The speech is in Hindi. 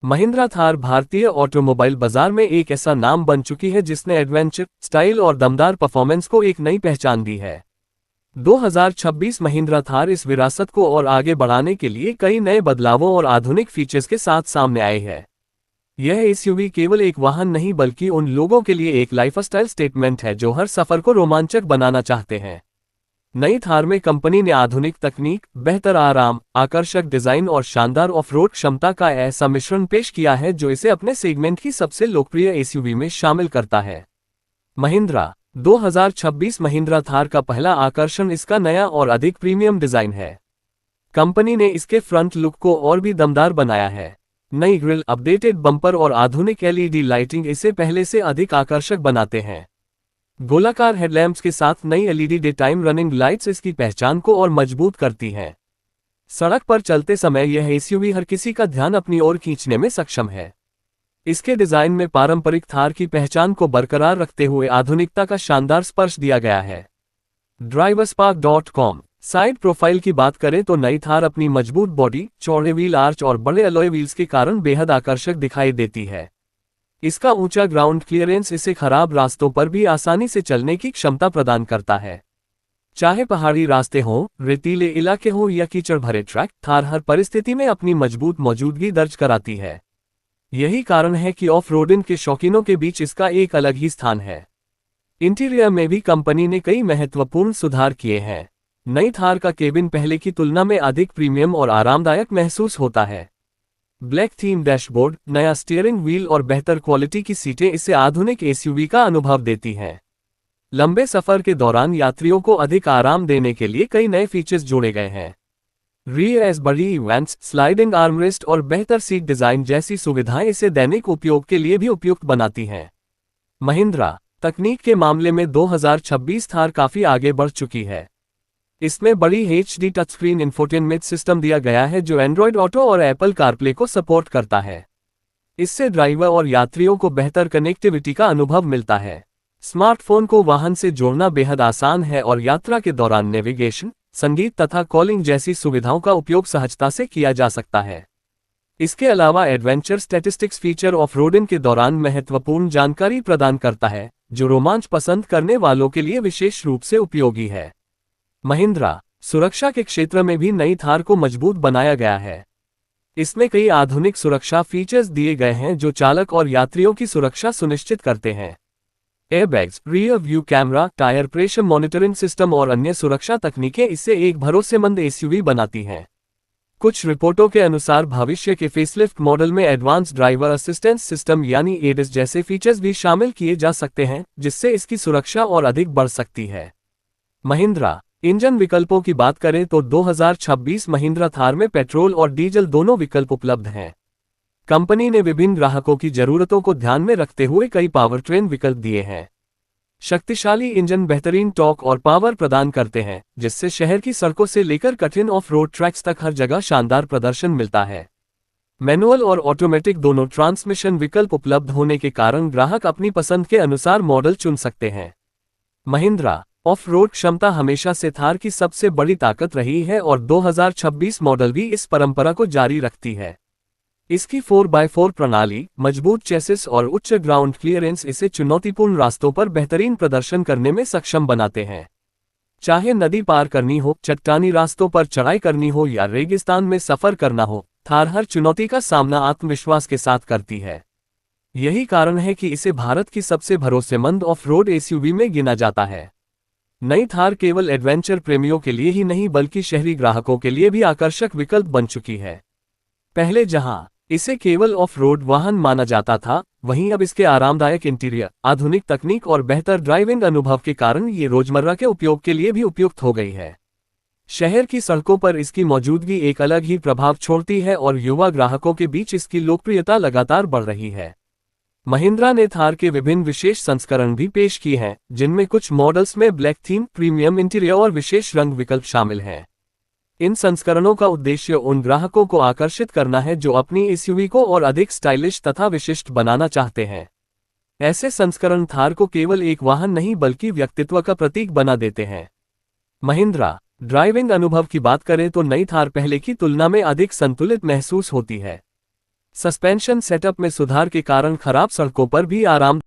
महिंद्रा थार भारतीय ऑटोमोबाइल बाजार में एक ऐसा नाम बन चुकी है जिसने एडवेंचर, स्टाइल और दमदार परफॉर्मेंस को एक नई पहचान दी है। 2026 महिंद्रा थार इस विरासत को और आगे बढ़ाने के लिए कई नए बदलावों और आधुनिक फीचर्स के साथ सामने आए है। यह एसयूवी केवल एक वाहन नहीं बल्कि उन लोगों के लिए एक लाइफस्टाइल स्टेटमेंट है जो हर सफर को रोमांचक बनाना चाहते हैं। नई थार में कंपनी ने आधुनिक तकनीक, बेहतर आराम, आकर्षक डिजाइन और शानदार ऑफ-रोड क्षमता का ऐसा मिश्रण पेश किया है जो इसे अपने सेगमेंट की सबसे लोकप्रिय एसयूवी में शामिल करता है। महिंद्रा 2026 महिंद्रा थार का पहला आकर्षण इसका नया और अधिक प्रीमियम डिजाइन है। कंपनी ने इसके फ्रंट लुक को और भी दमदार बनाया है। नई ग्रिल, अपडेटेड बम्पर और आधुनिक एलईडी लाइटिंग इसे पहले से अधिक आकर्षक बनाते हैं। गोलाकार हेडलैम्प्स के साथ नई LED day time running lights इसकी पहचान को और मजबूत करती हैं। सड़क पर चलते समय यह एसयूवी हर किसी का ध्यान अपनी ओर खींचने में सक्षम है। इसके डिजाइन में पारंपरिक थार की पहचान को बरकरार रखते हुए आधुनिकता का शानदार स्पर्श दिया गया है। driverspark.com साइड प्रोफाइल की बात करें तो नई थार अपनी मजबूत बॉडी, चौड़े व्हील आर्च और बड़े अलॉय व्हील्स के कारण बेहद आकर्षक दिखाई देती है। इसका ऊंचा ग्राउंड क्लियरेंस इसे खराब रास्तों पर भी आसानी से चलने की क्षमता प्रदान करता है। चाहे पहाड़ी रास्ते हों, रेतीले इलाके हों या कीचड़ भरे ट्रैक, थार हर परिस्थिति में अपनी मजबूत मौजूदगी दर्ज कराती है। यही कारण है कि ऑफ रोडिंग के शौकीनों के बीच इसका एक अलग ही स्थान है। इंटीरियर में भी कंपनी ने कई महत्वपूर्ण सुधार किए हैं। नई थार का केबिन पहले की तुलना में अधिक प्रीमियम और आरामदायक महसूस होता है। ब्लैक थीम डैशबोर्ड, नया स्टीयरिंग व्हील और बेहतर क्वालिटी की सीटें इसे आधुनिक एसयूवी का अनुभव देती हैं। लंबे सफर के दौरान यात्रियों को अधिक आराम देने के लिए कई नए फीचर्स जोड़े गए हैं। रियर एस बड़ी इवेंट्स, स्लाइडिंग आर्मरेस्ट और बेहतर सीट डिजाइन जैसी सुविधाएं इसे दैनिक उपयोग के लिए भी उपयुक्त बनाती हैं। महिंद्रा तकनीक के मामले में 2026 थार काफी आगे बढ़ चुकी है। इसमें बड़ी HD टचस्क्रीन इंफोटेनमेंट सिस्टम दिया गया है जो एंड्रॉयड ऑटो और एप्पल कारप्ले को सपोर्ट करता है। इससे ड्राइवर और यात्रियों को बेहतर कनेक्टिविटी का अनुभव मिलता है। स्मार्टफोन को वाहन से जोड़ना बेहद आसान है और यात्रा के दौरान नेविगेशन, संगीत तथा कॉलिंग जैसी सुविधाओं का उपयोग सहजता से किया जा सकता है। इसके अलावा adventure statistics feature off roading के दौरान महत्वपूर्ण जानकारी प्रदान करता है, जो रोमांच पसंद करने वालों के लिए विशेष रूप से उपयोगी है। महिंद्रा सुरक्षा के क्षेत्र में भी नई थार को मजबूत बनाया गया है। इसमें कई आधुनिक सुरक्षा फीचर्स दिए गए हैं जो चालक और यात्रियों की सुरक्षा सुनिश्चित करते हैं। Airbags, rear view camera, tyre pressure monitoring system और अन्य सुरक्षा तकनीकें इसे एक भरोसेमंद एसयूवी बनाती हैं। कुछ रिपोर्टों के अनुसार भविष्य के फेसलिफ्ट मॉडल में एडवांस ड्राइवर असिस्टेंस सिस्टम यानी एडिस जैसे फीचर्स भी शामिल किए जा सकते हैं, जिससे इसकी सुरक्षा और अधिक बढ़ सकती है। महिंद्रा इंजन विकल्पों की बात करें तो 2026 महिंद्रा थार में पेट्रोल और डीजल दोनों विकल्प उपलब्ध हैं। कंपनी ने विभिन्न ग्राहकों की जरूरतों को ध्यान में रखते हुए कई पावरट्रेन विकल्प दिए हैं। शक्तिशाली इंजन बेहतरीन टॉर्क और पावर प्रदान करते हैं, जिससे शहर की सड़कों से लेकर कठिन ऑफ रोड ट्रैक्स तक हर जगह शानदार प्रदर्शन मिलता है। मैनुअल और ऑटोमेटिक दोनों ट्रांसमिशन विकल्प उपलब्ध होने के कारण ग्राहक अपनी पसंद के अनुसार मॉडल चुन सकते हैं। महिंद्रा ऑफ रोड क्षमता हमेशा से थार की सबसे बड़ी ताकत रही है और 2026 मॉडल भी इस परंपरा को जारी रखती है। इसकी 4x4 प्रणाली, मजबूत चेसिस और उच्च ग्राउंड क्लियरेंस इसे चुनौतीपूर्ण रास्तों पर बेहतरीन प्रदर्शन करने में सक्षम बनाते हैं। चाहे नदी पार करनी हो, चट्टानी रास्तों पर चढ़ाई करनी हो या रेगिस्तान में सफर करना हो, थार हर चुनौती का सामना आत्मविश्वास के साथ करती है। यही कारण है कि इसे भारत की सबसे भरोसेमंद ऑफ रोड एसयूवी में गिना जाता है। नई थार केवल एडवेंचर प्रेमियों के लिए ही नहीं बल्कि शहरी ग्राहकों के लिए भी आकर्षक विकल्प बन चुकी है। पहले जहां इसे केवल ऑफ रोड वाहन माना जाता था, वहीं अब इसके आरामदायक इंटीरियर, आधुनिक तकनीक और बेहतर ड्राइविंग अनुभव के कारण ये रोजमर्रा के उपयोग के लिए भी उपयुक्त हो गई है। शहर की सड़कों पर इसकी मौजूदगी एक अलग ही प्रभाव छोड़ती है और युवा ग्राहकों के बीच इसकी लोकप्रियता लगातार बढ़ रही है। महिंद्रा ने थार के विभिन्न विशेष संस्करण भी पेश किए हैं, जिनमें कुछ मॉडल्स में ब्लैक थीम, प्रीमियम इंटीरियर और विशेष रंग विकल्प शामिल हैं। इन संस्करणों का उद्देश्य उन ग्राहकों को आकर्षित करना है जो अपनी एसयूवी को और अधिक स्टाइलिश तथा विशिष्ट बनाना चाहते हैं। ऐसे संस्करण थार को केवल एक वाहन नहीं बल्कि व्यक्तित्व का प्रतीक बना देते हैं। महिंद्रा ड्राइविंग अनुभव की बात करें तो नई थार पहले की तुलना में अधिक संतुलित महसूस होती है। सस्पेंशन सेटअप में सुधार के कारण खराब सड़कों पर भी आराम